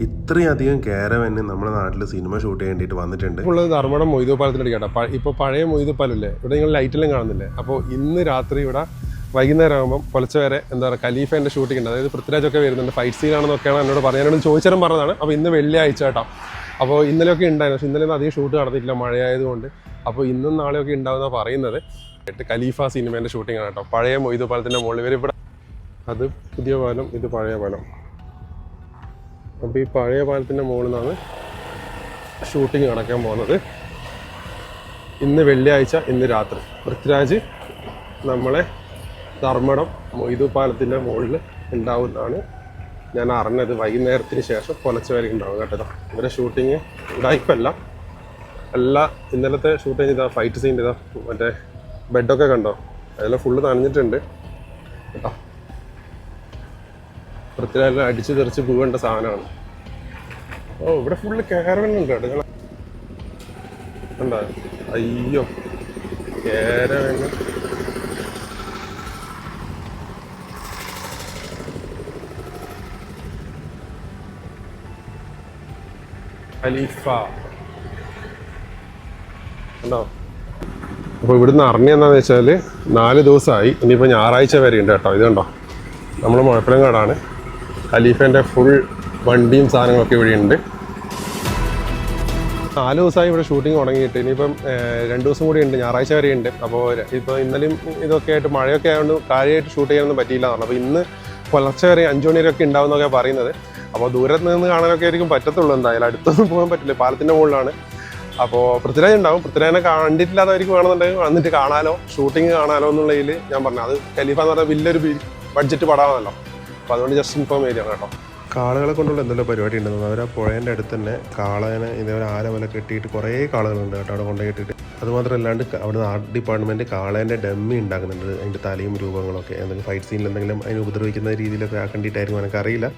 ഇത്രയധികം കാരവന് നമ്മുടെ നാട്ടിൽ സിനിമ ഷൂട്ട് ചെയ്യേണ്ടിയിട്ട് വന്നിട്ടുണ്ട്. ഉള്ളത് ധർമ്മടം മൊയ്തു പാലത്തിൻ്റെ കേട്ടോ. ഇപ്പോൾ പഴയ മൊയ്തു പാലല്ലേ, ഇവിടെ നിങ്ങൾ ലൈറ്റെല്ലാം കാണുന്നില്ലേ. അപ്പോൾ ഇന്ന് രാത്രി ഇവിടെ വൈകുന്നേരം ആകുമ്പം പുലച്ച വരെ എന്താ പറയുക ഖലീഫേൻ്റെ ഷൂട്ടിംഗ് ഉണ്ട്. അതായത് പൃഥ്വിരാജൊക്കെ വരുന്നുണ്ട്, ഫൈറ്റ് സീനാണെന്നൊക്കെയാണ് എന്നോട് പറഞ്ഞത്. എന്നോട് ചോദിച്ചാലും പറഞ്ഞതാണ്. അപ്പോൾ ഇന്ന് വെള്ളിയാഴ്ച കേട്ടോ. അപ്പോൾ ഇന്നലെയൊക്കെ ഉണ്ടായിരുന്നു, പക്ഷേ ഇന്നലെ അധികം ഷൂട്ട് നടന്നിട്ടില്ല മഴയായതുകൊണ്ട്. അപ്പോൾ ഇന്നും നാളെയൊക്കെ ഉണ്ടാവുമെന്നാണ് പറയുന്നത്. ഖലീഫ സിനിമേൻ്റെ ഷൂട്ടിംഗ് ആണ് കേട്ടോ. പഴയ മൊയ്തു പാലത്തിൻ്റെ മുകളിൽ ഇവർ ഇവിടെ, അത് പുതിയ പാലം, ഇത് പഴയ പാലം. അപ്പോൾ ഈ പഴയ പാലത്തിൻ്റെ മുകളിൽ നിന്നാണ് ഷൂട്ടിംഗ് നടക്കാൻ പോകുന്നത്. ഇന്ന് വെള്ളിയാഴ്ച, ഇന്ന് രാത്രി പൃഥ്വിരാജ് നമ്മളെ ധർമ്മടം മൊയ്തു പാലത്തിൻ്റെ മുകളിൽ ഉണ്ടാവുന്നതാണ് ഞാൻ അറിഞ്ഞത്. വൈകുന്നേരത്തിന് ശേഷം പുലച്ച വരെ ഉണ്ടാവും കേട്ടോ. ഇവരെ ഷൂട്ടിങ് ഉടായിപ്പല്ല, എല്ലാ ഇന്നലത്തെ ഷൂട്ടിങ് ഇതാ, ഫൈറ്റ് സീൻ ഇതാ, മറ്റേ ബെഡൊക്കെ കണ്ടോ, അതെല്ലാം ഫുള്ള് നനഞ്ഞിട്ടുണ്ട് കേട്ടോ. പൃഥ്വിരാജ് അടിച്ച് തെറിച്ച് പോകേണ്ട സാധനമാണ്. ഓ, ഇവിടെ ഫുള്ള് കാരവനുണ്ട് കേട്ടോ. നിങ്ങൾ കണ്ടോ? അയ്യോ, കാരവന് ഖലീഫ ഉണ്ടോ. അപ്പോൾ ഇവിടുന്ന് അറിഞ്ഞെന്താണെന്ന് വെച്ചാൽ 4 ദിവസമായി, ഇനിയിപ്പോൾ ഞായറാഴ്ച വരെ ഉണ്ട് കേട്ടോ. ഇത് കണ്ടോ, നമ്മൾ മുഴപ്പിലങ്ങാടാണ്. ഖലീഫേൻ്റെ ഫുൾ വണ്ടിയും സാധനങ്ങളൊക്കെ ഇവിടെ ഉണ്ട്. 4 ദിവസമായി ഇവിടെ ഷൂട്ടിംഗ് തുടങ്ങിയിട്ട്. ഇനിയിപ്പം 2 ദിവസം കൂടി ഉണ്ട്, ഞായറാഴ്ച വരെ ഉണ്ട്. അപ്പോൾ ഇപ്പോൾ ഇന്നലെയും ഇതൊക്കെ ആയിട്ട് മഴയൊക്കെ ആയതുകൊണ്ട് കാര്യമായിട്ട് ഷൂട്ട് ചെയ്യാനൊന്നും പറ്റിയില്ല എന്ന് പറഞ്ഞു. അപ്പോൾ ഇന്ന് പുലർച്ചെ വരെ 5 മണി വരെയൊക്കെ ഉണ്ടാവുമെന്നൊക്കെ പറയുന്നത്. അപ്പോൾ ദൂരത്ത് നിന്ന് കാണാനൊക്കെ ആയിരിക്കും പറ്റത്തുള്ളൂ. എന്തായാലും അടുത്തൊന്നും പോകാൻ പറ്റില്ല, പാലത്തിൻ്റെ മുകളിലാണ്. അപ്പോൾ പൃഥ്വിരാജ് ഉണ്ടാവും. പൃഥ്വിരാജിനെ കണ്ടിട്ടില്ലാത്തവർക്ക് വേണമെന്നുണ്ടെങ്കിൽ വന്നിട്ട് കാണാലോ, ഷൂട്ടിങ് കാണാലോ എന്നുള്ളതിൽ ഞാൻ പറഞ്ഞു. അത് ഖലീഫ എന്ന് പറഞ്ഞാൽ വലിയൊരു ബഡ്ജറ്റ് പടമാണല്ലോ. അപ്പോൾ അതുകൊണ്ട് ജസ്റ്റ് ഇൻഫോം ചെയ്യാണ് കേട്ടോ. കാളകളെ കൊണ്ടുള്ള എന്തെല്ലാം പരിപാടി ഉണ്ടെന്ന്. അവർ ആ പുഴേൻ്റെ അടുത്ത് തന്നെ കാളേനെ ഇതേപോലെ ആരമല കെട്ടിയിട്ട് കുറേ കാളകളുണ്ട് കേട്ടോ അവിടെ കൊണ്ടു കെട്ടിയിട്ട്. അതുമാത്രമല്ലാണ്ട് അവിടെ ആർട്ട് ഡിപ്പാർട്ട്മെൻറ്റ് കാളേൻ്റെ ഡമ്മി ഉണ്ടാക്കുന്നുണ്ട്. അതിൻ്റെ തലയും രൂപങ്ങളൊക്കെ എന്തെങ്കിലും ഫൈറ്റ് സീനിൽ എന്തെങ്കിലും അതിന് ഉപദ്രവിക്കുന്ന രീതിയിലൊക്കെ ആക്കേണ്ടിയിട്ടായിരിക്കും, എനിക്കറിയില്ല.